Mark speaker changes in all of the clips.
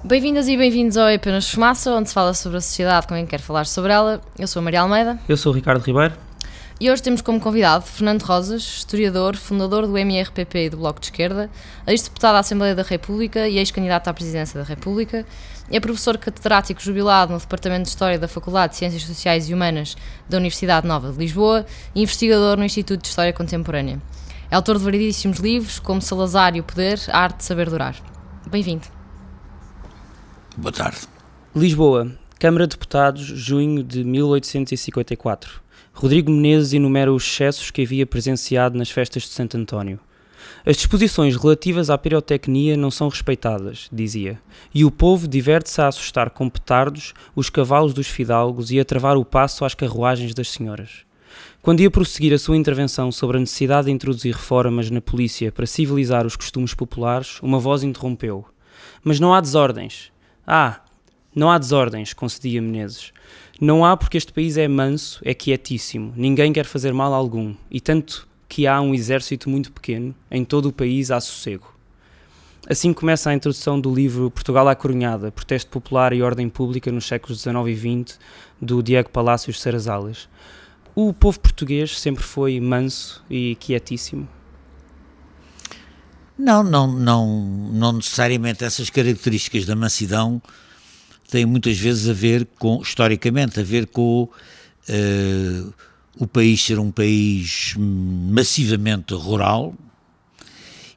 Speaker 1: Bem-vindas e bem-vindos ao Apenas Fumaça, onde se fala sobre a sociedade com quem quer falar sobre ela. Eu sou a Maria Almeida.
Speaker 2: Eu sou o Ricardo Ribeiro.
Speaker 1: E hoje temos como convidado Fernando Rosas, historiador, fundador do MRPP e do Bloco de Esquerda, ex-deputado à Assembleia da República e ex-candidato à Presidência da República. É professor catedrático jubilado no Departamento de História da Faculdade de Ciências Sociais e Humanas da Universidade Nova de Lisboa e investigador no Instituto de História Contemporânea. É autor de variedíssimos livros, como Salazar e o Poder, a Arte de Saber Durar. Bem-vindo.
Speaker 3: Boa tarde.
Speaker 2: Lisboa, Câmara de Deputados, junho de 1854. Rodrigo Menezes enumera os excessos que havia presenciado nas festas de Santo António. As disposições relativas à pirotecnia não são respeitadas, dizia, e o povo diverte-se a assustar com petardos os cavalos dos fidalgos e a travar o passo às carruagens das senhoras. Quando ia prosseguir a sua intervenção sobre a necessidade de introduzir reformas na polícia para civilizar os costumes populares, uma voz interrompeu. Mas não há desordens. Não há desordens, concedia Menezes. Não há porque este país é manso, é quietíssimo, ninguém quer fazer mal algum, e tanto que há um exército muito pequeno, em todo o país há sossego. Assim começa a introdução do livro Portugal à Coronhada, Protesto Popular e Ordem Pública nos séculos XIX e XX, do Diego Palacios Sarrazales. O povo português sempre foi manso e quietíssimo?
Speaker 3: Não necessariamente. Essas características da mansidão têm muitas vezes a ver com, historicamente, o país ser um país massivamente rural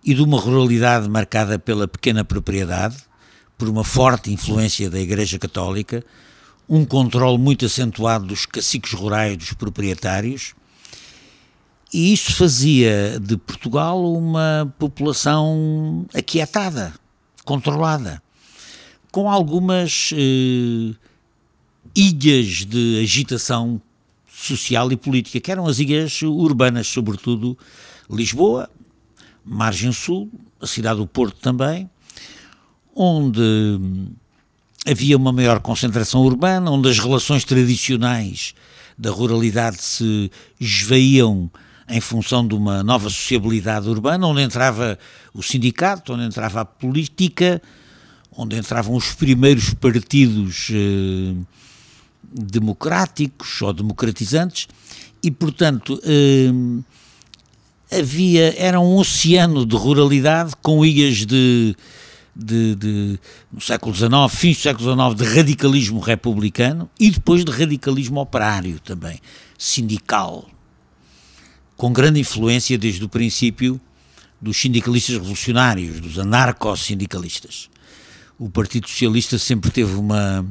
Speaker 3: e de uma ruralidade marcada pela pequena propriedade, por uma forte influência da Igreja Católica, um controle muito acentuado dos caciques rurais, dos proprietários. E isso fazia de Portugal uma população aquietada, controlada, com algumas ilhas de agitação social e política, que eram as ilhas urbanas, sobretudo Lisboa, Margem Sul, a cidade do Porto também, onde havia uma maior concentração urbana, onde as relações tradicionais da ruralidade se esvaíam em função de uma nova sociabilidade urbana, onde entrava o sindicato, onde entrava a política, onde entravam os primeiros partidos democráticos ou democratizantes, e, portanto, era um oceano de ruralidade com ilhas no século XIX, fins do século XIX, de radicalismo republicano e depois de radicalismo operário também, sindical, com grande influência desde o princípio dos sindicalistas revolucionários, dos anarco-sindicalistas. O Partido Socialista sempre teve uma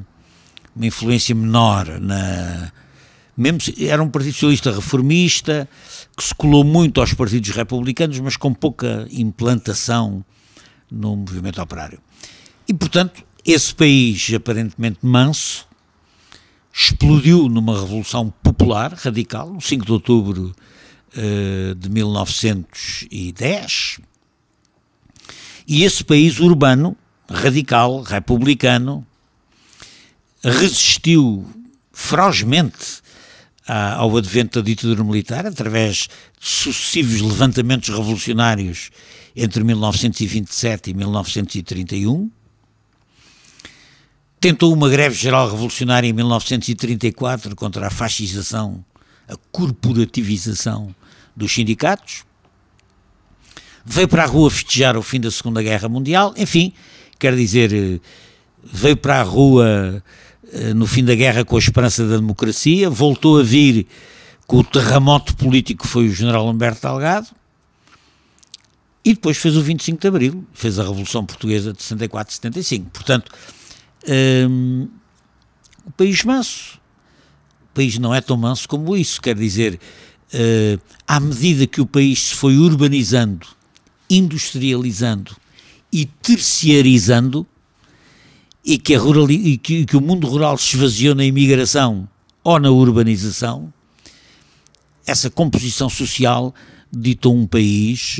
Speaker 3: influência menor, era um Partido Socialista reformista, que se colou muito aos partidos republicanos, mas com pouca implantação no movimento operário. E, portanto, esse país aparentemente manso explodiu numa revolução popular, radical, no 5 de outubro de 1910, e esse país urbano, radical, republicano, resistiu ferozmente ao advento da ditadura militar, através de sucessivos levantamentos revolucionários entre 1927 e 1931, tentou uma greve geral revolucionária em 1934 contra a fascização, a corporativização dos sindicatos, veio para a rua festejar o fim da Segunda Guerra Mundial, enfim, quer dizer, veio para a rua no fim da guerra com a esperança da democracia, voltou a vir com o terremoto político que foi o general Humberto Delgado, e depois fez o 25 de Abril, fez a Revolução Portuguesa de 64 e 75. Portanto, o país manso. O país não é tão manso como isso, quer dizer, à medida que o país se foi urbanizando, industrializando e terciarizando, e que o mundo rural se esvaziou na imigração ou na urbanização, essa composição social ditou um país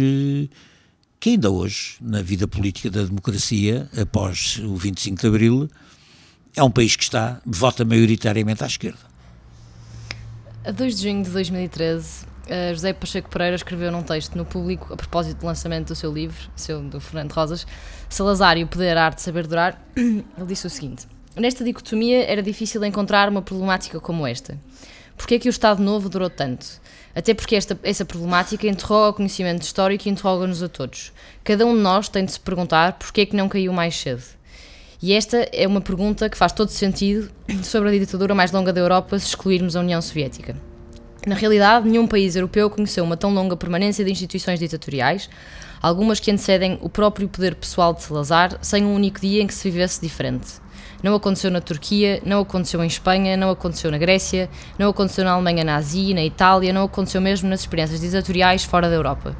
Speaker 3: que ainda hoje, na vida política da democracia, após o 25 de Abril, é um país que vota maioritariamente à esquerda.
Speaker 1: A 2 de junho de 2013, José Pacheco Pereira escreveu num texto no Público, a propósito do lançamento do seu livro, do Fernando Rosas, Salazar e o Poder, a Arte de Saber Durar. Ele disse o seguinte: nesta dicotomia era difícil encontrar uma problemática como esta. Porquê é que o Estado Novo durou tanto? Até porque essa problemática interroga o conhecimento histórico e interroga-nos a todos. Cada um de nós tem de se perguntar porquê é que não caiu mais cedo. E esta é uma pergunta que faz todo sentido sobre a ditadura mais longa da Europa, se excluirmos a União Soviética. Na realidade, nenhum país europeu conheceu uma tão longa permanência de instituições ditatoriais, algumas que antecedem o próprio poder pessoal de Salazar, sem um único dia em que se vivesse diferente. Não aconteceu na Turquia, não aconteceu em Espanha, não aconteceu na Grécia, não aconteceu na Alemanha nazi, na Itália, não aconteceu mesmo nas experiências ditatoriais fora da Europa.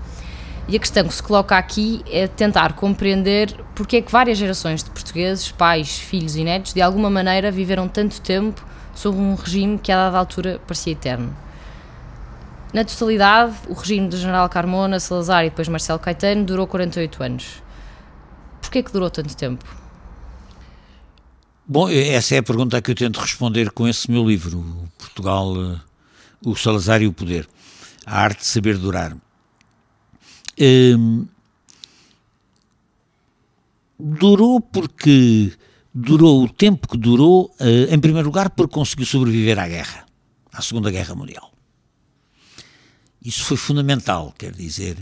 Speaker 1: E a questão que se coloca aqui é tentar compreender porque é que várias gerações de portugueses, pais, filhos e netos, de alguma maneira viveram tanto tempo sob um regime que a dada altura parecia eterno. Na totalidade, o regime do General Carmona, Salazar e depois Marcelo Caetano durou 48 anos. Porquê é que durou tanto tempo?
Speaker 3: Bom, essa é a pergunta que eu tento responder com esse meu livro, Portugal, o Salazar e o Poder, a Arte de Saber Durar. Durou porque durou o tempo que durou, em primeiro lugar, porque conseguiu sobreviver à guerra, à Segunda Guerra Mundial. Isso foi fundamental, quer dizer,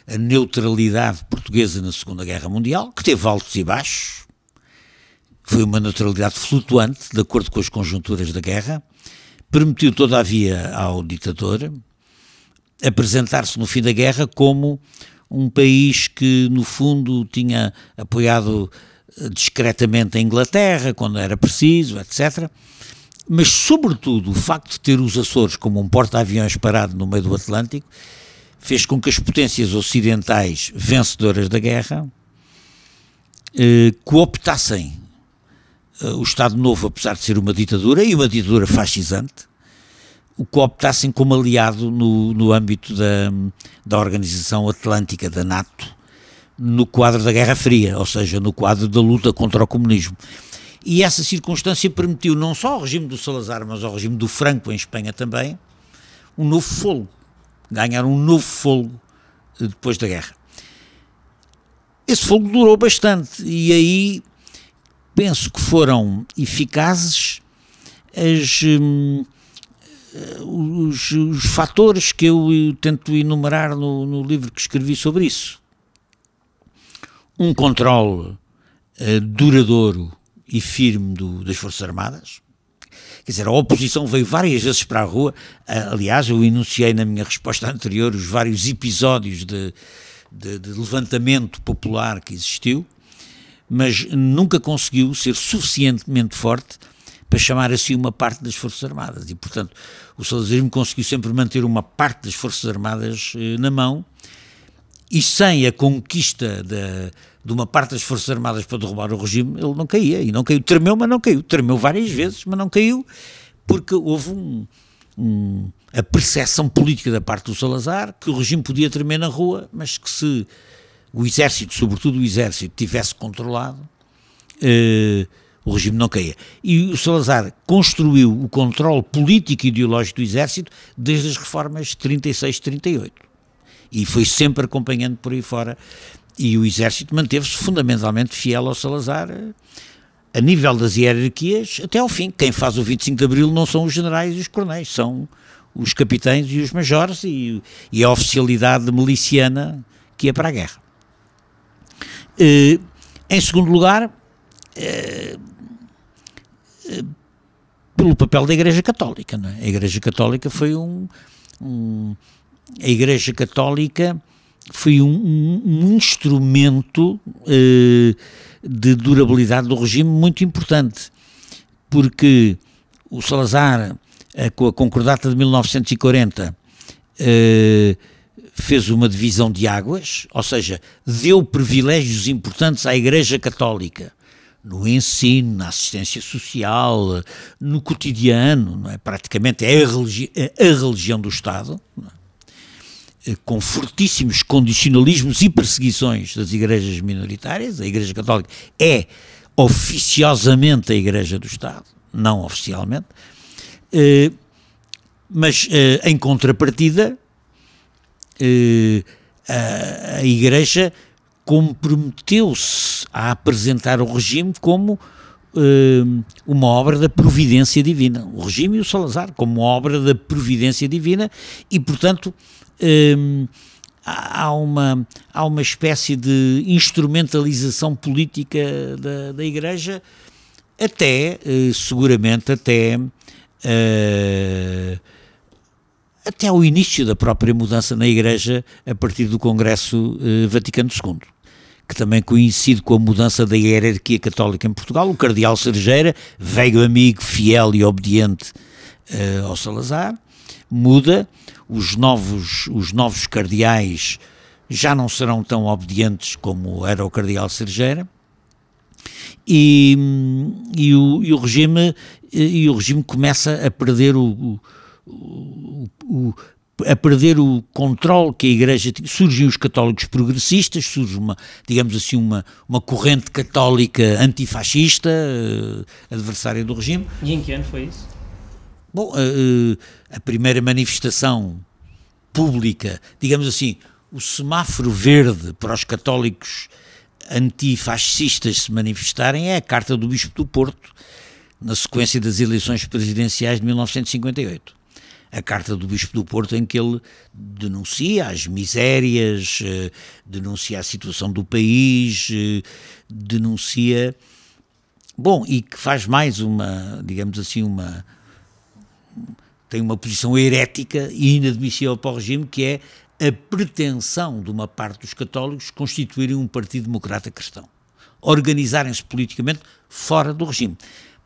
Speaker 3: a neutralidade portuguesa na Segunda Guerra Mundial, que teve altos e baixos, foi uma neutralidade flutuante, de acordo com as conjunturas da guerra, permitiu, todavia, ao ditador apresentar-se no fim da guerra como um país que, no fundo, tinha apoiado discretamente a Inglaterra, quando era preciso, etc. Mas, sobretudo, o facto de ter os Açores como um porta-aviões parado no meio do Atlântico fez com que as potências ocidentais vencedoras da guerra cooptassem o Estado Novo, apesar de ser uma ditadura, e uma ditadura fascisante, o cooptassem como aliado no âmbito da Organização Atlântica, da NATO, no quadro da Guerra Fria, ou seja, no quadro da luta contra o comunismo. E essa circunstância permitiu não só ao regime do Salazar, mas ao regime do Franco em Espanha também, um novo fôlego, ganhar um novo fôlego depois da guerra. Esse fôlego durou bastante e aí penso que foram eficazes os fatores que eu tento enumerar no livro que escrevi sobre isso. Um controle duradouro e firme das Forças Armadas. Quer dizer, a oposição veio várias vezes para a rua. Aliás, eu enunciei na minha resposta anterior os vários episódios de levantamento popular que existiu, mas nunca conseguiu ser suficientemente forte para chamar assim uma parte das Forças Armadas. E, portanto, o salazarismo conseguiu sempre manter uma parte das Forças Armadas na mão, e sem a conquista de uma parte das Forças Armadas para derrubar o regime, ele não caía. E não caiu. Tremeu, mas não caiu. Tremeu várias vezes, mas não caiu, porque houve a percepção política da parte do Salazar que o regime podia tremer na rua, mas que se o exército, sobretudo o exército, tivesse controlado, o regime não caía. E o Salazar construiu o controle político e ideológico do exército desde as reformas de 36, 38. E foi sempre acompanhando por aí fora. E o exército manteve-se fundamentalmente fiel ao Salazar, a nível das hierarquias, até ao fim. Quem faz o 25 de Abril não são os generais e os coronéis, são os capitães e os majores e a oficialidade miliciana que ia para a guerra. Em segundo lugar, pelo papel da Igreja Católica, não é? A Igreja Católica foi a Igreja Católica foi um instrumento de durabilidade do regime muito importante, porque o Salazar, com a Concordata de 1940, fez uma divisão de águas, ou seja, deu privilégios importantes à Igreja Católica, no ensino, na assistência social, no cotidiano, não é? Praticamente é a religião do Estado, não é? Com fortíssimos condicionalismos e perseguições das igrejas minoritárias. A Igreja Católica é oficiosamente a Igreja do Estado, não oficialmente, mas em contrapartida a Igreja comprometeu-se a apresentar o regime como uma obra da providência divina, o regime e o Salazar como obra da providência divina, e portanto há uma espécie de instrumentalização política da Igreja, seguramente até o início da própria mudança na Igreja a partir do Congresso Vaticano II, que também coincide com a mudança da hierarquia católica em Portugal. O cardeal Cerejeira, velho amigo, fiel e obediente ao Salazar, muda, os novos cardeais já não serão tão obedientes como era o cardeal Cerejeira, e o regime começa a perder a perder o controle que a Igreja tinha. Surgem os católicos progressistas, surge digamos assim, uma corrente católica antifascista, adversária do regime.
Speaker 2: E em que ano foi isso?
Speaker 3: Bom, a primeira manifestação pública, digamos assim, o semáforo verde para os católicos antifascistas se manifestarem é a carta do Bispo do Porto, na sequência das eleições presidenciais de 1958. A carta do Bispo do Porto, em que ele denuncia as misérias, denuncia a situação do país, denuncia... Bom, e que faz mais digamos assim, tem uma posição herética e inadmissível para o regime, que é a pretensão de uma parte dos católicos constituírem um partido democrata cristão, organizarem-se politicamente fora do regime.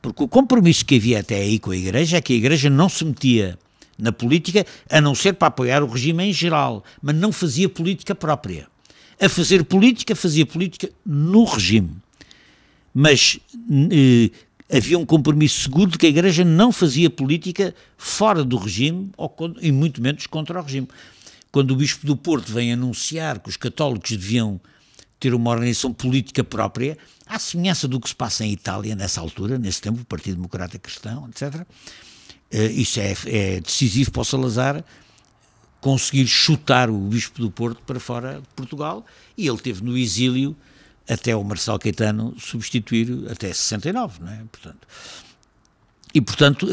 Speaker 3: Porque o compromisso que havia até aí com a Igreja é que a Igreja não se metia na política, a não ser para apoiar o regime em geral, mas não fazia política própria. A fazer política, fazia política no regime. Mas havia um compromisso seguro de que a Igreja não fazia política fora do regime, e muito menos contra o regime. Quando o Bispo do Porto vem anunciar que os católicos deviam ter uma organização política própria, à semelhança do que se passa em Itália nessa altura, nesse tempo, o Partido Democrata Cristão, etc., isso é decisivo para o Salazar conseguir chutar o Bispo do Porto para fora de Portugal, e ele teve no exílio até o Marçal Caetano substituir, até 69, não é? Portanto,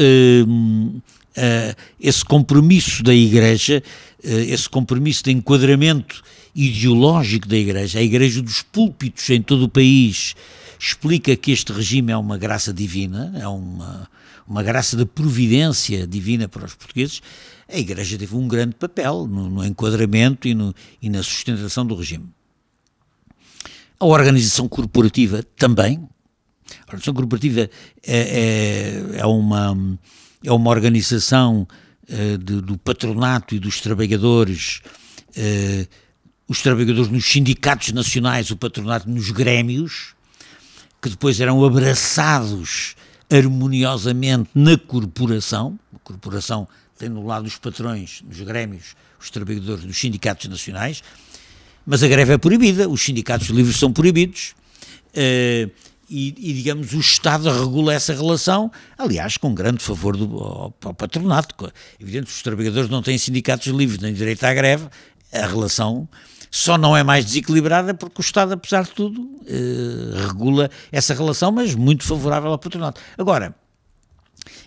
Speaker 3: esse compromisso da Igreja, esse compromisso de enquadramento ideológico da Igreja, a Igreja dos púlpitos em todo o país, explica que este regime é uma graça divina, é uma graça da providência divina para os portugueses. A Igreja teve um grande papel no enquadramento e na sustentação do regime. A organização corporativa também. A organização corporativa é uma organização do patronato e dos trabalhadores, os trabalhadores nos sindicatos nacionais, o patronato nos grêmios, que depois eram abraçados harmoniosamente na corporação. A corporação tem no lado os patrões, nos grêmios, os trabalhadores nos sindicatos nacionais, mas a greve é proibida, os sindicatos livres são proibidos, e digamos, o Estado regula essa relação, aliás, com grande favor ao patronato. É evidente que os trabalhadores não têm sindicatos livres nem direito à greve, a relação só não é mais desequilibrada porque o Estado, apesar de tudo, regula essa relação, mas muito favorável ao patronato. Agora,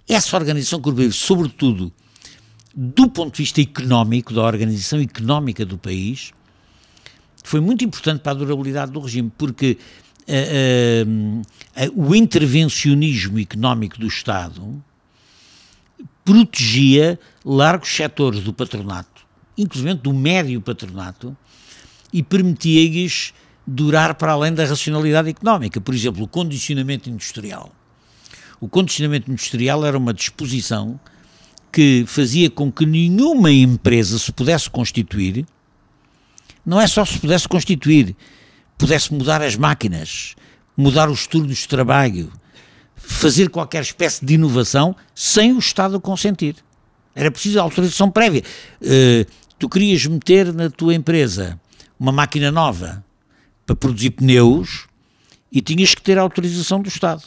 Speaker 3: essa organização corporativa, sobretudo do ponto de vista económico, da organização económica do país, foi muito importante para a durabilidade do regime, porque o intervencionismo económico do Estado protegia largos setores do patronato, inclusive do médio patronato, e permitia-lhes durar para além da racionalidade económica. Por exemplo, o condicionamento industrial. O condicionamento industrial era uma disposição que fazia com que nenhuma empresa se pudesse constituir, não é só se pudesse constituir, pudesse mudar as máquinas, mudar os turnos de trabalho, fazer qualquer espécie de inovação sem o Estado consentir. Era preciso autorização prévia. Tu querias meter na tua empresa uma máquina nova para produzir pneus e tinhas que ter a autorização do Estado.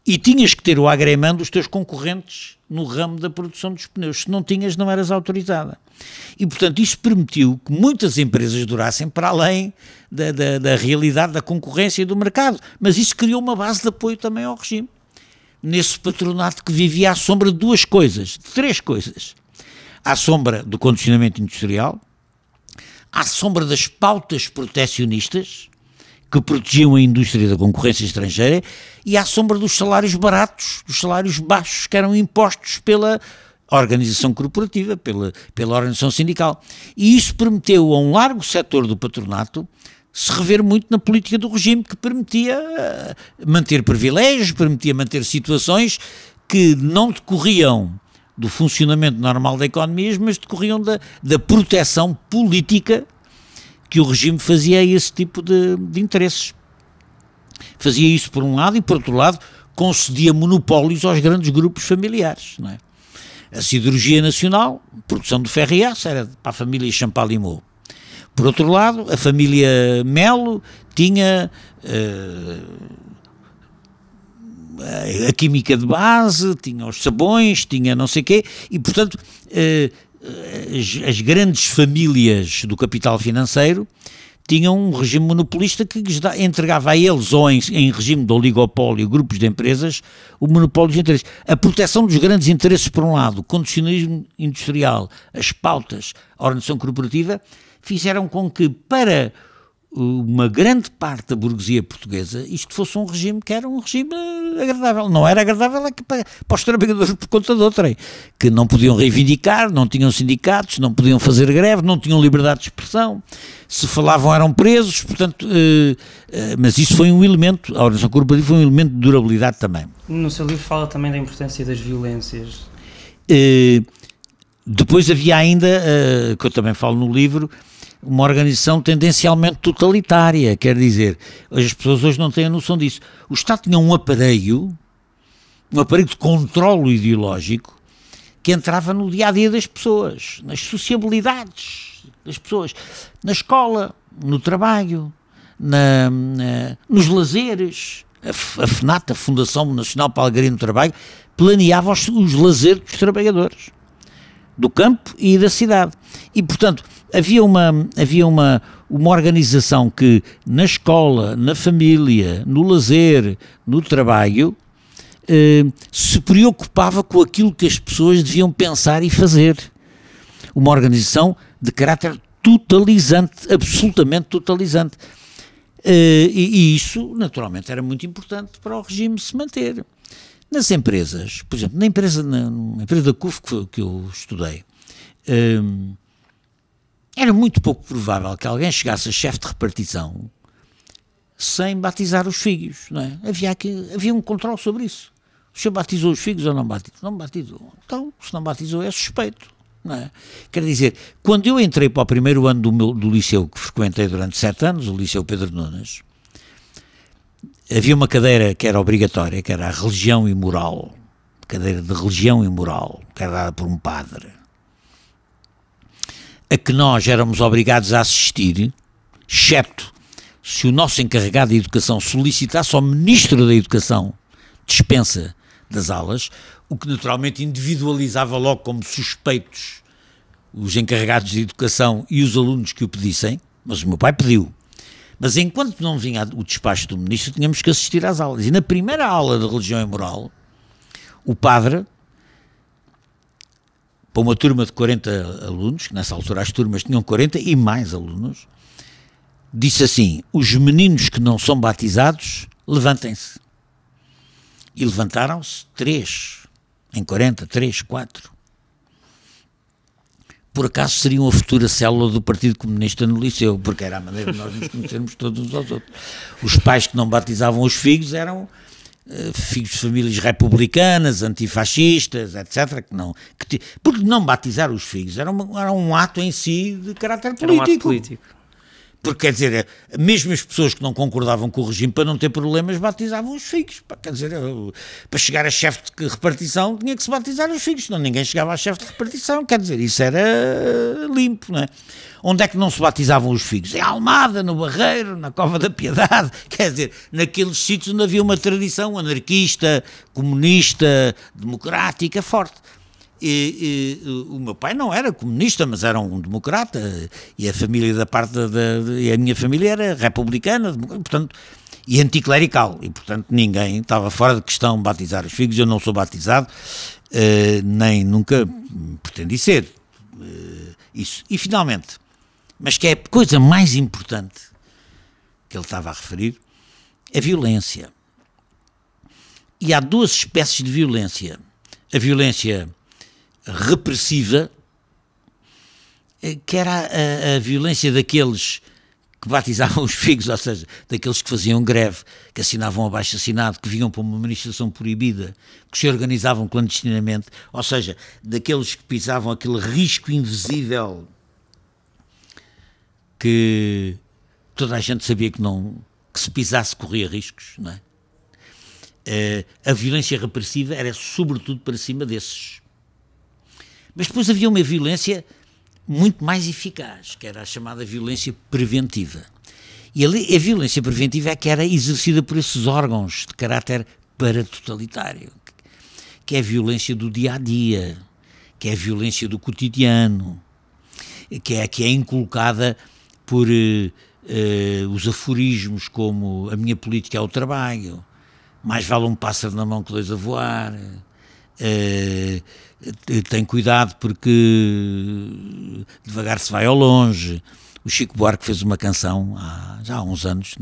Speaker 3: E tinhas que ter o agrément dos teus concorrentes no ramo da produção dos pneus. Se não tinhas, não eras autorizada. E, portanto, isso permitiu que muitas empresas durassem para além da realidade da concorrência e do mercado. Mas isso criou uma base de apoio também ao regime. Nesse patronato que vivia à sombra de duas coisas, de três coisas. À sombra do condicionamento industrial, à sombra das pautas proteccionistas, que protegiam a indústria da concorrência estrangeira, e à sombra dos salários baratos, dos salários baixos que eram impostos pela organização corporativa, pela organização sindical. E isso permiteu a um largo setor do patronato se rever muito na política do regime, que permitia manter privilégios, permitia manter situações que não decorriam do funcionamento normal da economia, mas decorriam da proteção política que o regime fazia a esse tipo de interesses. Fazia isso por um lado e, por outro lado, concedia monopólios aos grandes grupos familiares. Não é? A Siderurgia Nacional, produção de ferro e aço, era para a família Champalimau. Por outro lado, a família Melo tinha a química de base, tinha os sabões, tinha não sei o quê, e, portanto, as grandes famílias do capital financeiro tinham um regime monopolista que entregava a eles, ou em regime de oligopólio, grupos de empresas, o monopólio de interesses. A proteção dos grandes interesses, por um lado, o condicionalismo industrial, as pautas, a organização corporativa, fizeram com que, para uma grande parte da burguesia portuguesa, isto fosse um regime que era um regime agradável. Não era agradável para os trabalhadores por conta de outrem, que não podiam reivindicar, não tinham sindicatos, não podiam fazer greve, não tinham liberdade de expressão, se falavam eram presos, portanto, mas isso foi um elemento, a organização corporativa foi um elemento de durabilidade também.
Speaker 2: No seu livro fala também da importância das violências.
Speaker 3: Depois havia ainda, que eu também falo no livro, uma organização tendencialmente totalitária, quer dizer, as pessoas hoje não têm a noção disso. O Estado tinha um aparelho de controlo ideológico que entrava no dia-a-dia das pessoas, nas sociabilidades das pessoas, na escola, no trabalho, nos lazeres. A FNAT, a Fundação Nacional para a Alegria no Trabalho, planeava os lazeres dos trabalhadores, do campo e da cidade. E, portanto, havia uma organização que na escola, na família, no lazer, no trabalho, se preocupava com aquilo que as pessoas deviam pensar e fazer. Uma organização de caráter totalizante, absolutamente totalizante. E isso, naturalmente, era muito importante para o regime se manter. Nas empresas, por exemplo, na empresa da CUF que eu estudei, era muito pouco provável que alguém chegasse a chefe de repartição sem batizar os filhos, não é? Havia um controle sobre isso. O senhor batizou os filhos ou não batizou? Não batizou. Então, se não batizou, é suspeito, não é? Quer dizer, quando eu entrei para o primeiro ano do liceu, que frequentei durante 7 anos, o Liceu Pedro Nunes, havia uma cadeira que era obrigatória, que era a religião e moral, cadeira de religião e moral, que era dada por um padre, a que nós éramos obrigados a assistir, exceto se o nosso encarregado de educação solicitasse ao Ministro da Educação dispensa das aulas, o que naturalmente individualizava logo como suspeitos os encarregados de educação e os alunos que o pedissem, mas o meu pai pediu. Mas enquanto não vinha o despacho do Ministro, tínhamos que assistir às aulas. E na primeira aula de religião e moral, o padre, para uma turma de 40 alunos, que nessa altura as turmas tinham 40 e mais alunos, disse assim: os meninos que não são batizados, levantem-se. E levantaram-se 3, em 40, 3, 4. Por acaso seriam a futura célula do Partido Comunista no liceu, porque era a maneira de nós nos conhecermos todos uns aos outros. Os pais que não batizavam os filhos eram filhos de famílias republicanas, antifascistas, etc. Porque não batizar os filhos era um ato em si de caráter político.
Speaker 2: Era um ato político.
Speaker 3: Porque, quer dizer, mesmo as pessoas que não concordavam com o regime, para não ter problemas, batizavam os filhos. Quer dizer, para chegar a chefe de repartição, tinha que se batizar os filhos, senão ninguém chegava a chefe de repartição. Quer dizer, isso era limpo, não é? Onde é que não se batizavam os filhos? Em Almada, no Barreiro, na Cova da Piedade. Quer dizer, naqueles sítios onde havia uma tradição anarquista, comunista, democrática forte. O meu pai não era comunista, mas era um democrata, e a família e a minha família era republicana, portanto, e anticlerical, e portanto ninguém estava fora de questão batizar os filhos. Eu não sou batizado, nem nunca pretendi ser, isso. E finalmente, mas que é a coisa mais importante que ele estava a referir, a violência. E há duas espécies de violência. A violência repressiva, que era a violência daqueles que batizavam os filhos, ou seja, daqueles que faziam greve, que assinavam abaixo-assinado, que vinham para uma manifestação proibida, que se organizavam clandestinamente, ou seja, daqueles que pisavam aquele risco invisível que toda a gente sabia que se pisasse corria riscos, não é? A violência repressiva era sobretudo para cima desses. Mas depois havia uma violência muito mais eficaz, que era a chamada violência preventiva. E ali a violência preventiva é que era exercida por esses órgãos de caráter paratotalitário, que é a violência do dia-a-dia, que é a violência do cotidiano, que é inculcada por os aforismos como a minha política é o trabalho, mais vale um pássaro na mão que dois a voar, tem cuidado porque devagar se vai ao longe. O Chico Buarque fez uma canção já há uns anos,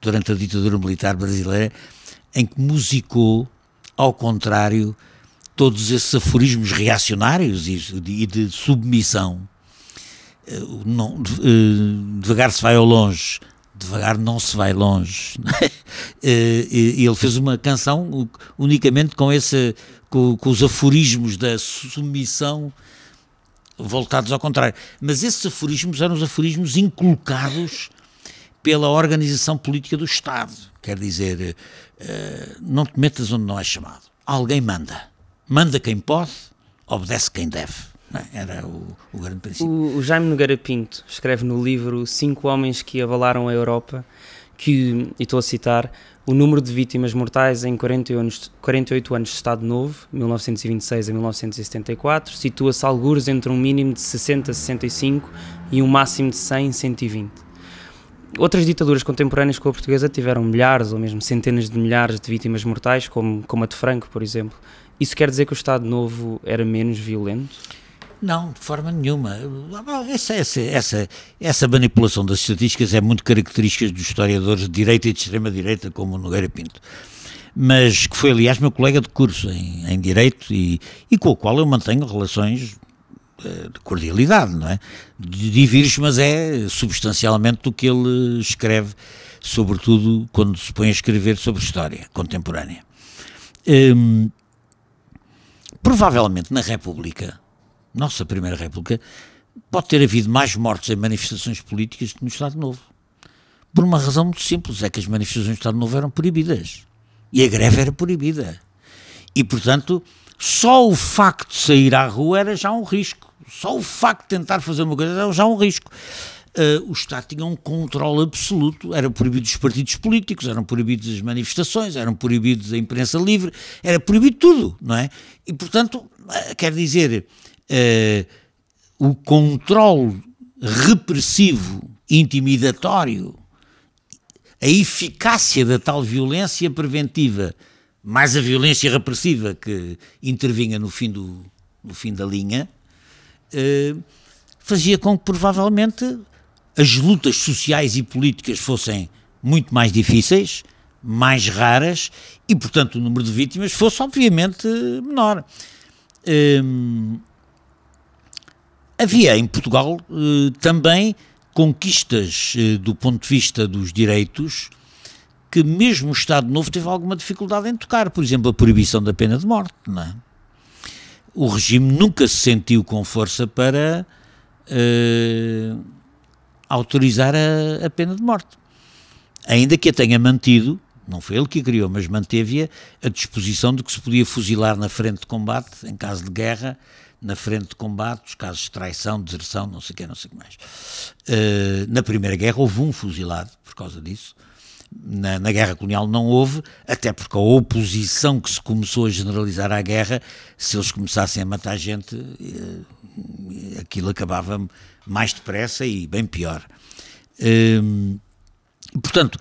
Speaker 3: durante a ditadura militar brasileira, em que musicou, ao contrário, todos esses aforismos reacionários e de submissão. Devagar se vai ao longe, devagar não se vai longe. E ele fez uma canção unicamente com os aforismos da submissão voltados ao contrário. Mas esses aforismos eram os aforismos inculcados pela organização política do Estado. Quer dizer, não te metas onde não é chamado. Alguém manda. Manda quem pode, obedece quem deve. Era o grande princípio.
Speaker 2: O Jaime Nogueira Pinto escreve no livro 5 homens que abalaram a Europa, que, e estou a citar, o número de vítimas mortais em 48 anos de Estado Novo, 1926 a 1974, situa-se algures entre um mínimo de 60 a 65 e um máximo de 100 a 120. Outras ditaduras contemporâneas com a portuguesa tiveram milhares ou mesmo centenas de milhares de vítimas mortais, como a de Franco, por exemplo. Isso quer dizer que o Estado Novo era menos violento?
Speaker 3: Não, de forma nenhuma. Essa manipulação das estatísticas é muito característica dos historiadores de direita e de extrema-direita, como o Nogueira Pinto. Mas que foi, aliás, meu colega de curso em Direito e com o qual eu mantenho relações de cordialidade, não é? Divirge, mas é substancialmente do que ele escreve, sobretudo quando se põe a escrever sobre história contemporânea. Provavelmente na República, nossa Primeira República, pode ter havido mais mortes em manifestações políticas do que no Estado Novo. Por uma razão muito simples, é que as manifestações do Estado Novo eram proibidas. E a greve era proibida. E, portanto, só o facto de sair à rua era já um risco. Só o facto de tentar fazer uma coisa era já um risco. O Estado tinha um controle absoluto, eram proibidos os partidos políticos, eram proibidos as manifestações, eram proibidos a imprensa livre, era proibido tudo, não é? E, portanto, quer dizer, o controle repressivo, intimidatório, a eficácia da tal violência preventiva, mais a violência repressiva que intervinha no fim da linha, fazia com que provavelmente as lutas sociais e políticas fossem muito mais difíceis, mais raras e, portanto, o número de vítimas fosse obviamente menor. Havia em Portugal também conquistas do ponto de vista dos direitos que mesmo o Estado Novo teve alguma dificuldade em tocar. Por exemplo, a proibição da pena de morte, não é? O regime nunca se sentiu com força para autorizar a pena de morte. Ainda que a tenha mantido, não foi ele que a criou, mas manteve-a a disposição de que se podia fuzilar na frente de combate, em caso de guerra, na frente de combate, os casos de traição, deserção, não sei o que mais. Na Primeira Guerra houve um fuzilado por causa disso. Na Guerra Colonial não houve, até porque a oposição que se começou a generalizar à guerra, se eles começassem a matar gente, aquilo acabava mais depressa e bem pior. Portanto,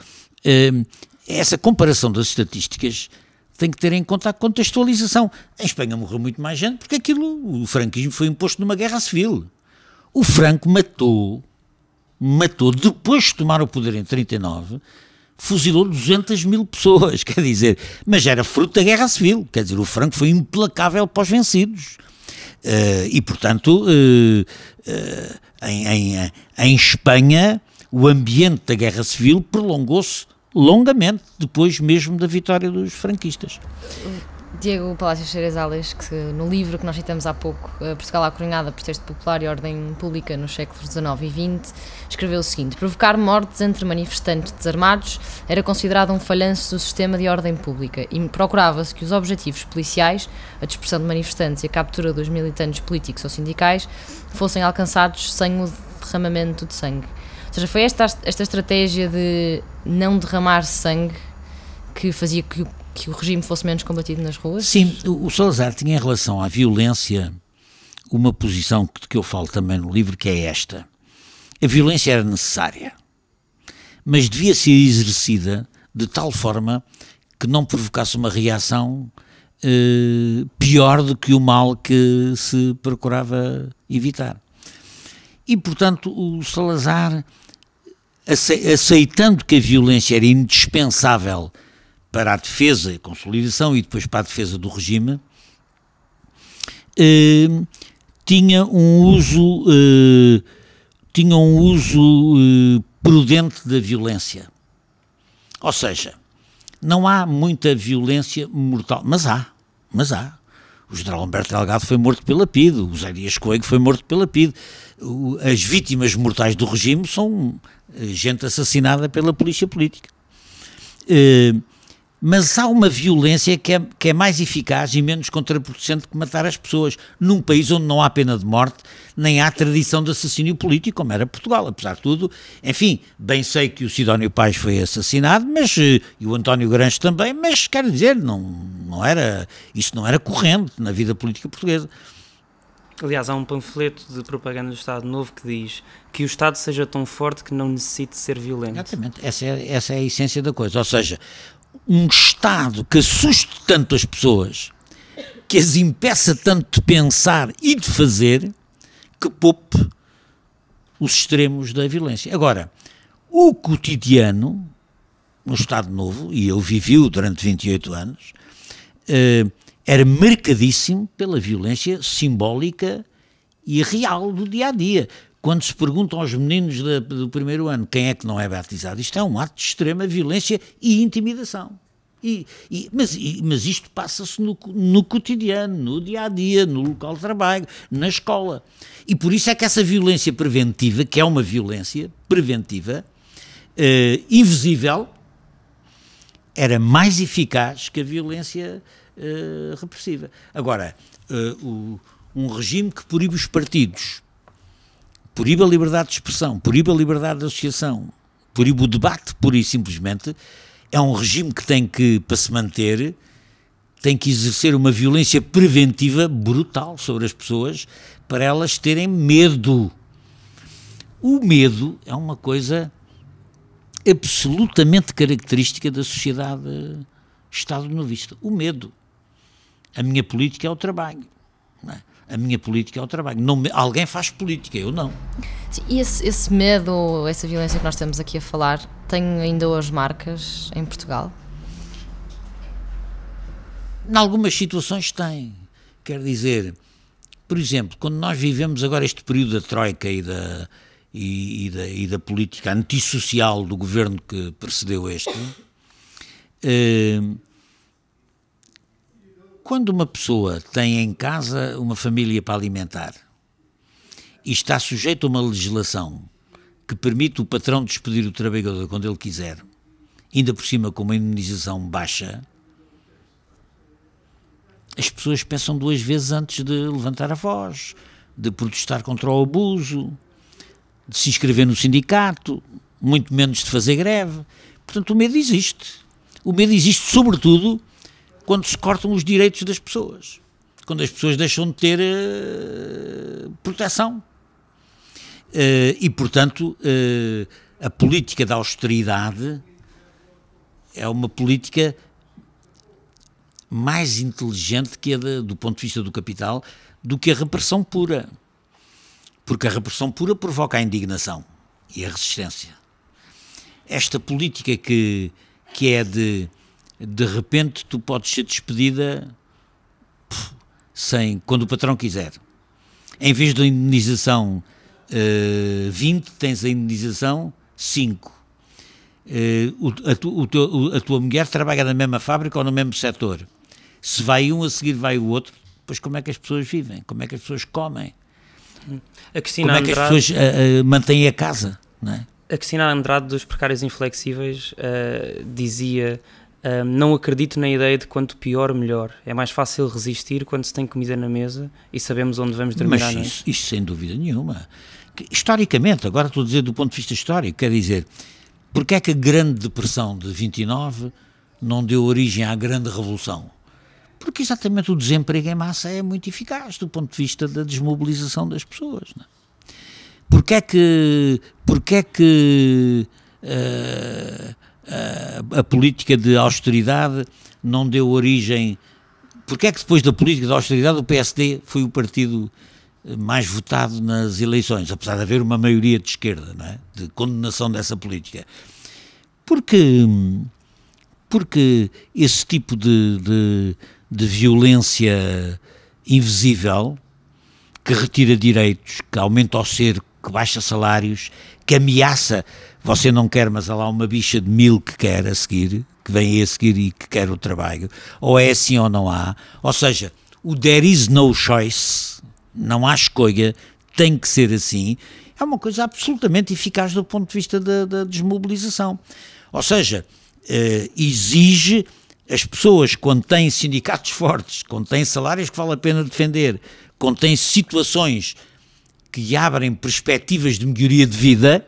Speaker 3: essa comparação das estatísticas tem que ter em conta a contextualização. Em Espanha morreu muito mais gente porque o franquismo foi imposto numa guerra civil. O Franco matou, depois de tomar o poder em 39, fuzilou 200 mil pessoas, quer dizer, mas era fruto da guerra civil, quer dizer, o Franco foi implacável para os vencidos. E, portanto, em Espanha, o ambiente da guerra civil prolongou-se longamente, depois mesmo da vitória dos franquistas.
Speaker 1: Diego Palacios Xerezales, que no livro que nós citamos há pouco, Portugal Acorrenhada, Pretexto Popular e Ordem Pública nos séculos XIX e XX, escreveu o seguinte: provocar mortes entre manifestantes desarmados era considerado um falhanço do sistema de ordem pública e procurava-se que os objetivos policiais, a dispersão de manifestantes e a captura dos militantes políticos ou sindicais, fossem alcançados sem o derramamento de sangue. Ou seja, foi esta estratégia de não derramar sangue que fazia que o regime fosse menos combatido nas ruas?
Speaker 3: Sim, o Salazar tinha em relação à violência uma posição que eu falo também no livro, que é esta. A violência era necessária, mas devia ser exercida de tal forma que não provocasse uma reação pior do que o mal que se procurava evitar. E, portanto, o Salazar, aceitando que a violência era indispensável para a defesa e consolidação e depois para a defesa do regime, tinha um uso prudente da violência. Ou seja, não há muita violência mortal, mas há. O general Humberto Delgado foi morto pela PIDE, o José Dias Coelho foi morto pela PIDE. As vítimas mortais do regime são gente assassinada pela polícia política. Mas há uma violência que é mais eficaz e menos contraproducente que matar as pessoas, num país onde não há pena de morte, nem há tradição de assassínio político, como era Portugal, apesar de tudo. Enfim, bem sei que o Sidónio Pais foi assassinado, e o António Grange também, mas quero dizer, isso não era corrente na vida política portuguesa.
Speaker 2: Aliás, há um panfleto de propaganda do Estado Novo que diz que o Estado seja tão forte que não necessite ser violento.
Speaker 3: Exatamente, essa é a essência da coisa, ou seja, um Estado que assuste tanto as pessoas, que as impeça tanto de pensar e de fazer, que poupe os extremos da violência. Agora, o cotidiano, no Estado Novo, e eu vivi-o durante 28 anos, era marcadíssimo pela violência simbólica e real do dia-a-dia. Quando se perguntam aos meninos do primeiro ano quem é que não é batizado, isto é um ato de extrema violência e intimidação. Mas isto passa-se no cotidiano, no dia-a-dia, no local de trabalho, na escola. E por isso é que essa violência preventiva, que é uma violência preventiva, invisível, era mais eficaz que a violência repressiva. Agora, um regime que proíbe os partidos, proíbe a liberdade de expressão, proíbe a liberdade de associação, proíbe o debate, pura e simplesmente, é um regime que tem que, para se manter, tem que exercer uma violência preventiva brutal sobre as pessoas para elas terem medo. O medo é uma coisa absolutamente característica da sociedade estado-novista. O medo. A minha política é o trabalho. Não é? A minha política é o trabalho. Alguém faz política, eu não.
Speaker 1: Sim, e esse medo, essa violência que nós estamos aqui a falar, tem ainda hoje marcas em Portugal?
Speaker 3: Em algumas situações tem. Quer dizer, por exemplo, quando nós vivemos agora este período da Troika e da política antissocial do governo que precedeu este, quando uma pessoa tem em casa uma família para alimentar e está sujeito a uma legislação que permite o patrão despedir o trabalhador quando ele quiser, ainda por cima com uma indemnização baixa, as pessoas pensam 2 vezes antes de levantar a voz, de protestar contra o abuso, de se inscrever no sindicato, muito menos de fazer greve. Portanto, o medo existe. O medo existe, sobretudo, quando se cortam os direitos das pessoas, quando as pessoas deixam de ter proteção. E, portanto, a política da austeridade é uma política mais inteligente que a do ponto de vista do capital, do que a repressão pura. Porque a repressão pura provoca a indignação e a resistência. Esta política que é de repente tu podes ser despedida quando o patrão quiser. Em vez da indemnização 20, tens a indemnização 5. A tua mulher trabalha na mesma fábrica ou no mesmo setor. Se vai um, a seguir vai o outro, depois como é que as pessoas vivem? Como é que as pessoas comem? Como é que as pessoas mantêm a casa? Não é?
Speaker 2: A Cristina Andrade, dos Precários Inflexíveis, dizia: não acredito na ideia de quanto pior, melhor. É mais fácil resistir quando se tem comida na mesa e sabemos onde vamos dormir à noite.
Speaker 3: Mas isso sem dúvida nenhuma. Historicamente, agora estou a dizer do ponto de vista histórico, quer dizer, porque é que a Grande Depressão de 29 não deu origem à Grande Revolução? Porque exatamente o desemprego em massa é muito eficaz do ponto de vista da desmobilização das pessoas. Não é? Porque é que a política de austeridade não deu origem... Porque é que depois da política de austeridade o PSD foi o partido mais votado nas eleições, apesar de haver uma maioria de esquerda, não é? De condenação dessa política? Porque esse tipo de violência invisível, que retira direitos, que aumenta o cerco, que baixa salários, que ameaça, você não quer, mas há lá uma bicha de 1000 que quer a seguir, que vem aí a seguir e que quer o trabalho, ou é assim ou não há, ou seja, o there is no choice, não há escolha, tem que ser assim, é uma coisa absolutamente eficaz do ponto de vista da desmobilização. Ou seja, exige as pessoas, quando têm sindicatos fortes, quando têm salários que vale a pena defender, quando têm situações que abrem perspectivas de melhoria de vida,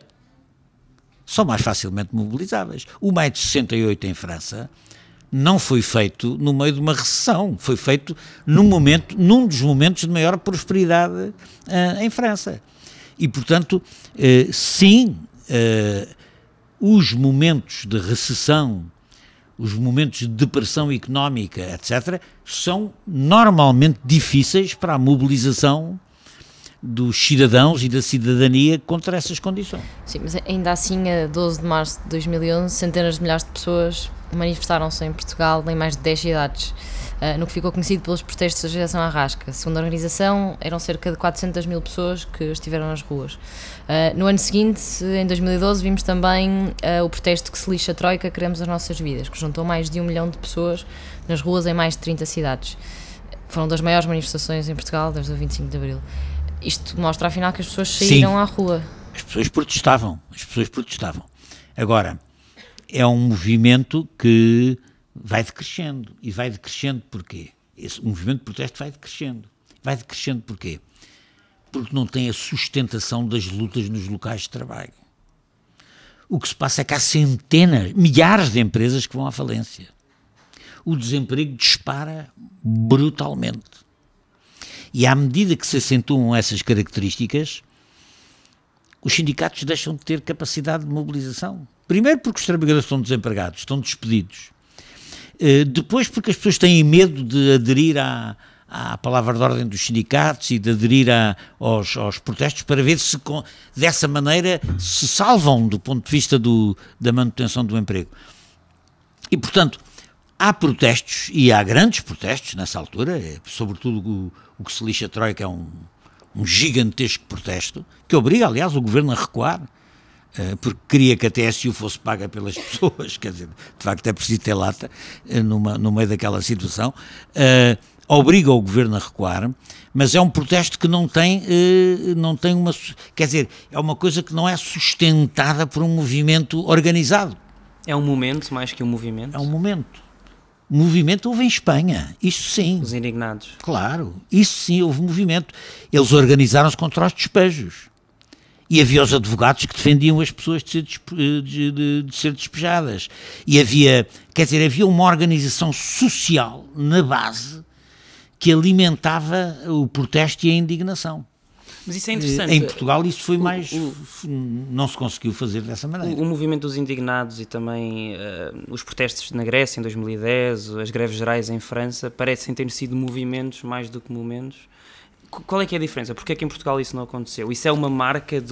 Speaker 3: são mais facilmente mobilizáveis. O Maio de 68 em França não foi feito no meio de uma recessão, foi feito num dos momentos de maior prosperidade em França. E, portanto, sim, os momentos de recessão, os momentos de depressão económica, etc., são normalmente difíceis para a mobilização dos cidadãos e da cidadania contra essas condições.
Speaker 1: Sim, mas ainda assim, a 12 de março de 2011, centenas de milhares de pessoas manifestaram-se em Portugal em mais de 10 cidades, no que ficou conhecido pelos protestos da geração Arrasca. Segundo a organização, eram cerca de 400 mil pessoas que estiveram nas ruas. No ano seguinte, em 2012, vimos também o protesto Que se lixa a Troika, Queremos as Nossas Vidas, que juntou mais de 1 milhão de pessoas nas ruas em mais de 30 cidades. Foram das maiores manifestações em Portugal desde o 25 de Abril. Isto mostra, afinal, que as pessoas saíram à rua.
Speaker 3: As pessoas protestavam. Agora, é um movimento que vai decrescendo. E vai decrescendo porquê? O movimento de protesto vai decrescendo. Vai decrescendo porquê? Porque não tem a sustentação das lutas nos locais de trabalho. O que se passa é que há centenas, milhares de empresas que vão à falência. O desemprego dispara brutalmente. E à medida que se acentuam essas características, os sindicatos deixam de ter capacidade de mobilização. Primeiro porque os trabalhadores estão desempregados, estão despedidos. Depois porque as pessoas têm medo de aderir à palavra de ordem dos sindicatos e de aderir aos protestos para ver se dessa maneira se salvam do ponto de vista da manutenção do emprego. E, portanto, há protestos, e há grandes protestos nessa altura, sobretudo o Que se lixa a Troika é um gigantesco protesto, que obriga, aliás, o governo a recuar, porque queria que a TSU fosse paga pelas pessoas, quer dizer, de facto é preciso ter lata no meio daquela situação. obriga o governo a recuar, mas é um protesto que não tem uma... Quer dizer, é uma coisa que não é sustentada por um movimento organizado.
Speaker 2: É um momento mais que um movimento?
Speaker 3: É um momento. O movimento houve em Espanha, isso sim.
Speaker 2: Os indignados.
Speaker 3: Claro, isso sim, houve movimento. Eles organizaram-se contra os despejos. E havia os advogados que defendiam as pessoas de ser despejadas. E havia uma organização social na base que alimentava o protesto e a indignação.
Speaker 2: Mas isso é interessante.
Speaker 3: Em Portugal isso foi mais... não se conseguiu fazer dessa maneira.
Speaker 2: O movimento dos indignados e também os protestos na Grécia em 2010, as greves gerais em França, parecem ter sido movimentos mais do que momentos. Qual é que é a diferença? Porquê é que em Portugal isso não aconteceu? Isso é uma marca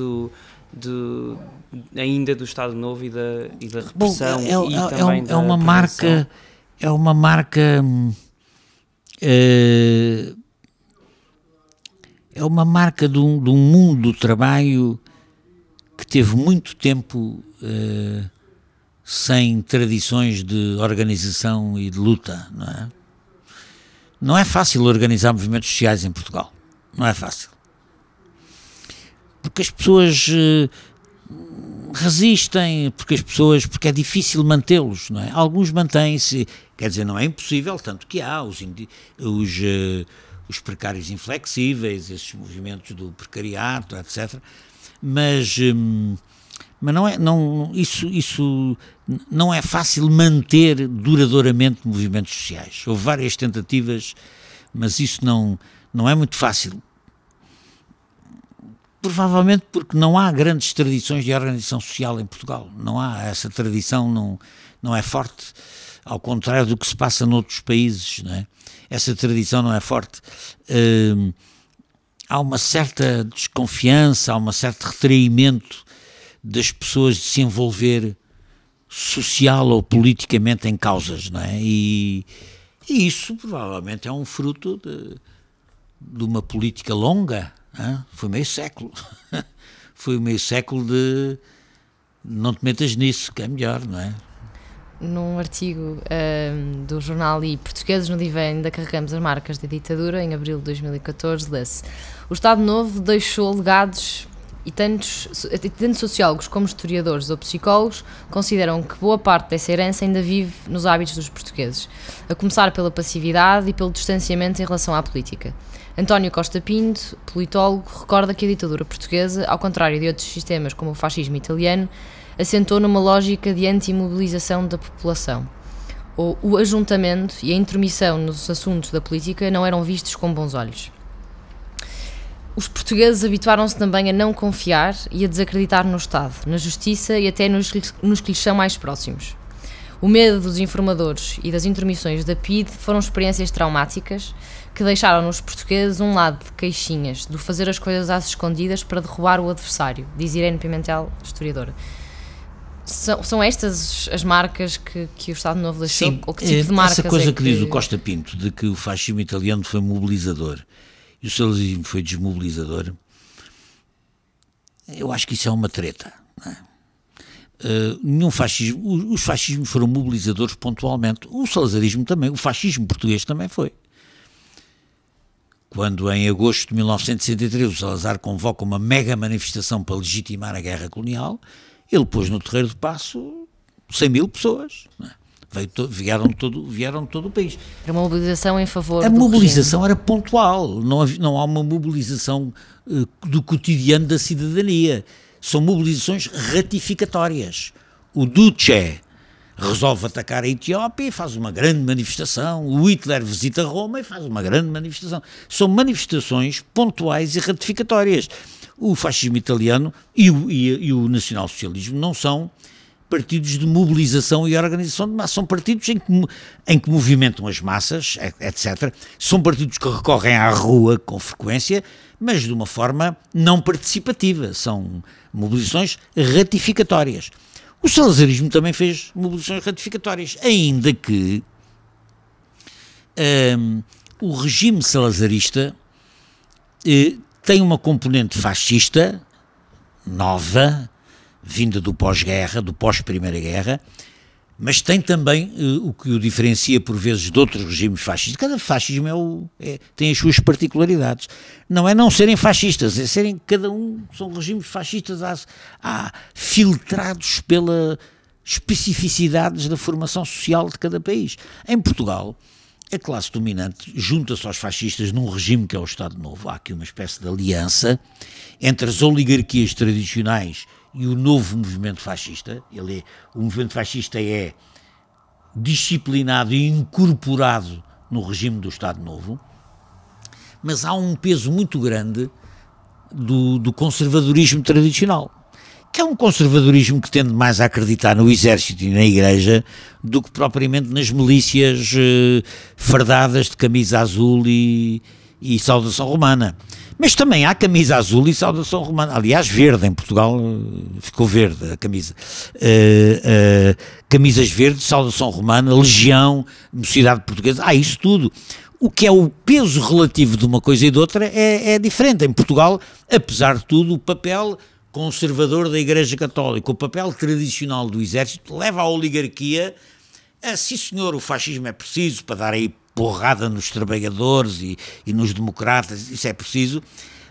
Speaker 2: ainda do Estado Novo e da repressão?
Speaker 3: É uma marca... É uma marca... É uma marca de um mundo do trabalho que teve muito tempo sem tradições de organização e de luta, não é? Não é fácil organizar movimentos sociais em Portugal, não é fácil. Porque as pessoas resistem, porque é difícil mantê-los, não é? Alguns mantêm-se, quer dizer, não é impossível, tanto que há os precários inflexíveis, esses movimentos do precariato, etc. Mas isso não é fácil manter duradouramente movimentos sociais. Houve várias tentativas, mas isso não é muito fácil. Provavelmente porque não há grandes tradições de organização social em Portugal. Não há, essa tradição não é forte, ao contrário do que se passa noutros países, não é? Essa tradição não é forte. Há uma certa desconfiança, há um certo retraimento das pessoas de se envolver social ou politicamente em causas, não é? E isso provavelmente é um fruto de uma política longa, não é? Foi meio século. Foi meio século de não te metas nisso, que é melhor, não é?
Speaker 1: Num artigo do jornal Portugueses no Divã, ainda carregamos as marcas da ditadura, em abril de 2014, lê-se: o Estado Novo deixou legados e tanto sociólogos como historiadores ou psicólogos consideram que boa parte dessa herança ainda vive nos hábitos dos portugueses, a começar pela passividade e pelo distanciamento em relação à política. António Costa Pinto, politólogo, recorda que a ditadura portuguesa, ao contrário de outros sistemas como o fascismo italiano, assentou numa lógica de anti-mobilização da população. O ajuntamento e a intromissão nos assuntos da política não eram vistos com bons olhos. Os portugueses habituaram-se também a não confiar e a desacreditar no Estado, na justiça e até nos que lhes são mais próximos. O medo dos informadores e das intromissões da PIDE foram experiências traumáticas que deixaram nos portugueses um lado de queixinhas, do fazer as coisas às escondidas para derrubar o adversário, diz Irene Pimentel, historiadora. São estas as marcas que o Estado Novo deixou?
Speaker 3: Sim,
Speaker 1: ou que tipo de marcas
Speaker 3: essa coisa que diz o Costa Pinto, de que o fascismo italiano foi mobilizador e o salazarismo foi desmobilizador, eu acho que isso é uma treta, não é? Os fascismos foram mobilizadores pontualmente, o salazarismo também, o fascismo português também foi. Quando em agosto de 1963 o Salazar convoca uma mega manifestação para legitimar a guerra colonial, ele pôs no Terreiro de Paço 100 mil pessoas, não é? Vieram de todo o país.
Speaker 1: Era uma mobilização em favor
Speaker 3: do
Speaker 1: regime.
Speaker 3: A mobilização era pontual, não há uma mobilização do cotidiano da cidadania. São mobilizações ratificatórias. O Duce resolve atacar a Etiópia e faz uma grande manifestação. O Hitler visita Roma e faz uma grande manifestação. São manifestações pontuais e ratificatórias. O fascismo italiano e o nacionalsocialismo não são partidos de mobilização e organização de massa, são partidos em que movimentam as massas, etc. São partidos que recorrem à rua com frequência, mas de uma forma não participativa, são mobilizações ratificatórias. O salazarismo também fez mobilizações ratificatórias, ainda que o regime salazarista tem uma componente fascista nova, vinda do pós-guerra, do pós-Primeira Guerra, Mas tem também o que o diferencia por vezes de outros regimes fascistas. Cada fascismo tem as suas particularidades. Não é não serem fascistas, é serem, cada um, são regimes fascistas filtrados pelas especificidades da formação social de cada país. Em Portugal, a classe dominante junta-se aos fascistas num regime que é o Estado Novo. Há aqui uma espécie de aliança entre as oligarquias tradicionais e o novo movimento fascista. O movimento fascista é disciplinado e incorporado no regime do Estado Novo, mas há um peso muito grande do conservadorismo tradicional, que é um conservadorismo que tende mais a acreditar no exército e na igreja do que propriamente nas milícias fardadas de camisa azul e saudação romana. Mas também há camisa azul e saudação romana. Aliás, verde, em Portugal ficou verde a camisa. Camisas verdes, saudação romana, legião, mocidade portuguesa, isso tudo. O que é o peso relativo de uma coisa e de outra é diferente. Em Portugal, apesar de tudo, o papel conservador da Igreja Católica, o papel tradicional do exército, leva a oligarquia a, sim senhor, o fascismo é preciso para dar aí porrada nos trabalhadores e nos democratas, isso é preciso,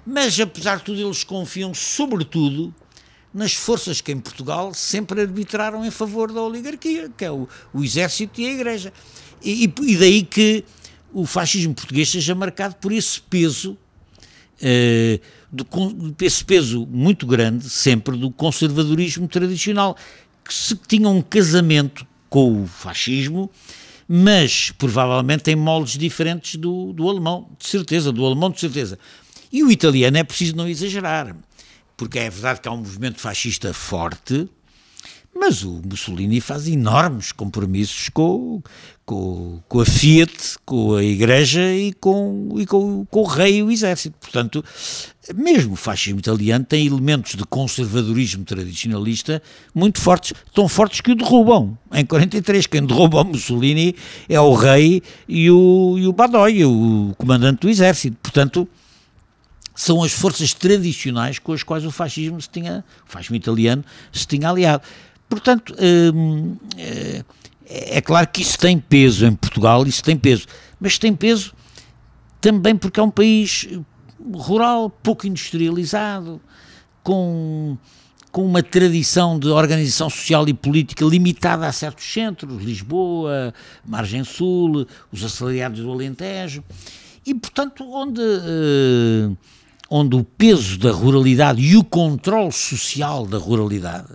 Speaker 3: mas apesar de tudo eles confiam sobretudo nas forças que em Portugal sempre arbitraram em favor da oligarquia, que é o exército e a igreja. E daí que o fascismo português seja marcado por esse peso, esse peso muito grande sempre do conservadorismo tradicional, que tinha um casamento com o fascismo, mas provavelmente em moldes diferentes do alemão, de certeza, E o italiano é preciso não exagerar, porque é verdade que há um movimento fascista forte, mas o Mussolini faz enormes compromissos com a Fiat, com a Igreja e com o rei e o exército. Portanto, mesmo o fascismo italiano tem elementos de conservadorismo tradicionalista muito fortes, tão fortes que o derrubam. Em 43, quem derruba o Mussolini é o rei e o Badoglio, o comandante do exército. Portanto, são as forças tradicionais com as quais o fascismo italiano se tinha aliado. Portanto, é claro que isso tem peso em Portugal, mas tem peso também porque é um país rural, pouco industrializado, com uma tradição de organização social e política limitada a certos centros, Lisboa, Margem Sul, os assalariados do Alentejo, e portanto onde o peso da ruralidade e o controle social da ruralidade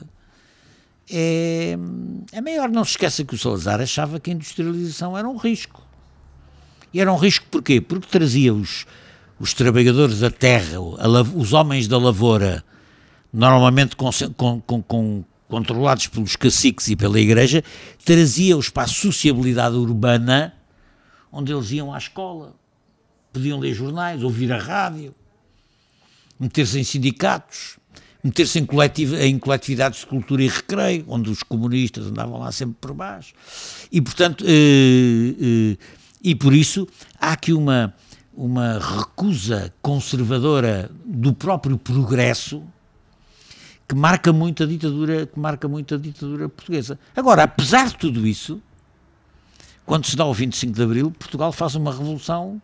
Speaker 3: é maior. Não se esqueça que o Salazar achava que a industrialização era um risco. E era um risco porquê? Porque trazia os trabalhadores da terra, os homens da lavoura, normalmente controlados pelos caciques e pela igreja, trazia-os para a sociabilidade urbana, onde eles iam à escola, podiam ler jornais, ouvir a rádio, meter-se em sindicatos, meter-se em coletividades de cultura e recreio, onde os comunistas andavam lá sempre por baixo. E, portanto, e por isso há aqui uma recusa conservadora do próprio progresso que marca muito a ditadura portuguesa. Agora, apesar de tudo isso, quando se dá o 25 de Abril, Portugal faz uma revolução,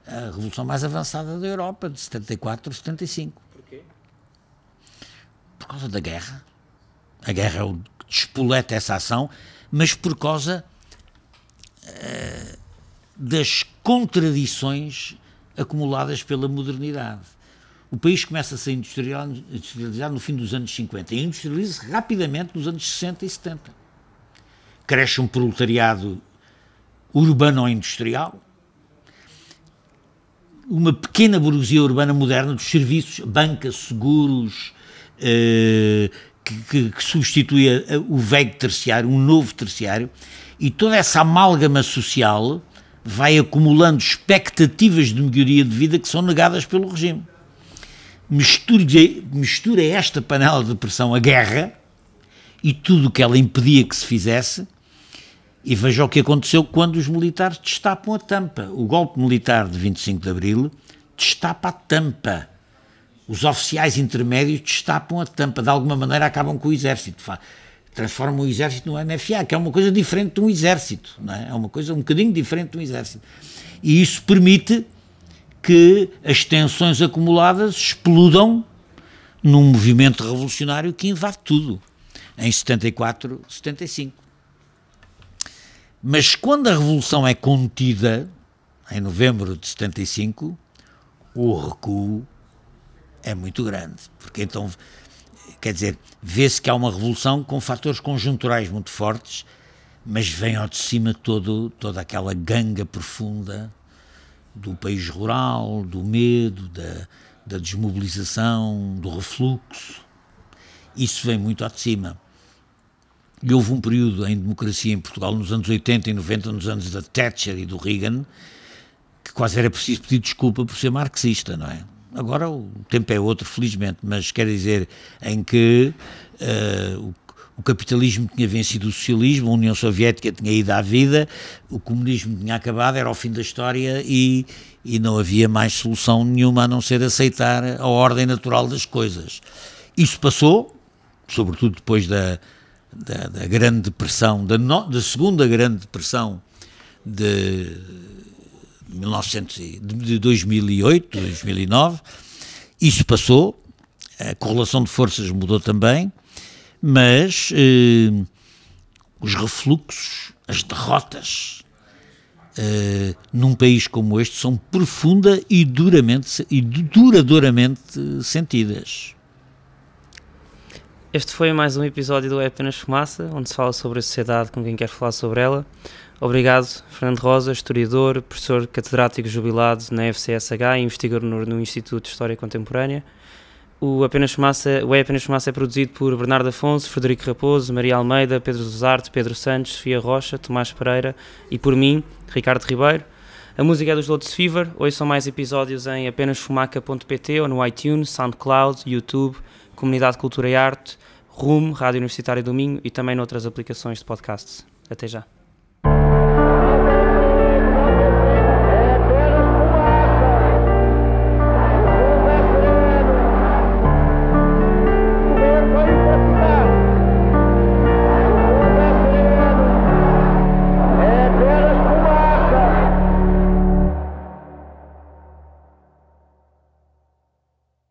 Speaker 3: a revolução mais avançada da Europa, de 74, 75. Porquê? Por causa da guerra. A guerra é o que despoleta essa ação, mas por causa das contradições acumuladas pela modernidade. O país começa a ser industrializado no fim dos anos 50 e industrializa-se rapidamente nos anos 60 e 70. Cresce um proletariado urbano-industrial, uma pequena burguesia urbana moderna dos serviços, banca, seguros, que substitui o velho terciário, um novo terciário, e toda essa amálgama social vai acumulando expectativas de melhoria de vida que são negadas pelo regime. Mistura esta panela de pressão a guerra e tudo o que ela impedia que se fizesse, e veja o que aconteceu quando os militares destapam a tampa. O golpe militar de 25 de Abril destapa a tampa. Os oficiais intermédios destapam a tampa. De alguma maneira acabam com o exército. transforma o exército no NFA, que é uma coisa diferente de um exército, não é? É uma coisa um bocadinho diferente de um exército. E isso permite que as tensões acumuladas explodam num movimento revolucionário que invade tudo, em 74, 75. Mas quando a revolução é contida, em novembro de 75, o recuo é muito grande, porque então, quer dizer, vê-se que há uma revolução com fatores conjunturais muito fortes, mas vem ao de cima toda aquela ganga profunda do país rural, do medo, da desmobilização, do refluxo. Isso vem muito ao de cima. E houve um período em democracia em Portugal, nos anos 80 e 90, nos anos da Thatcher e do Reagan, que quase era preciso pedir desculpa por ser marxista, não é? Agora o tempo é outro, felizmente, mas quer dizer, em que o capitalismo tinha vencido o socialismo, a União Soviética tinha ido à vida, o comunismo tinha acabado, era o fim da história e não havia mais solução nenhuma a não ser aceitar a ordem natural das coisas. Isso passou, sobretudo depois da Grande Depressão, da Segunda Grande Depressão de 2008, 2009, isso passou, a correlação de forças mudou também, mas os refluxos, as derrotas num país como este são profunda e duradouramente sentidas.
Speaker 2: Este foi mais um episódio do É Apenas Fumaça, onde se fala sobre a sociedade com quem quer falar sobre ela. Obrigado, Fernando Rosa, historiador, professor catedrático jubilado na FCSH e investigador no Instituto de História Contemporânea. O É Apenas Fumaça é produzido por Bernardo Afonso, Frederico Raposo, Maria Almeida, Pedro Zuzarte, Pedro Santos, Sofia Rocha, Tomás Pereira e por mim, Ricardo Ribeiro. A música é dos Lotus Fever. Ouçam mais episódios em apenasfumaca.pt ou no iTunes, SoundCloud, YouTube, Comunidade Cultura e Arte, RUM, Rádio Universitária do Minho e também noutras aplicações de podcasts. Até já.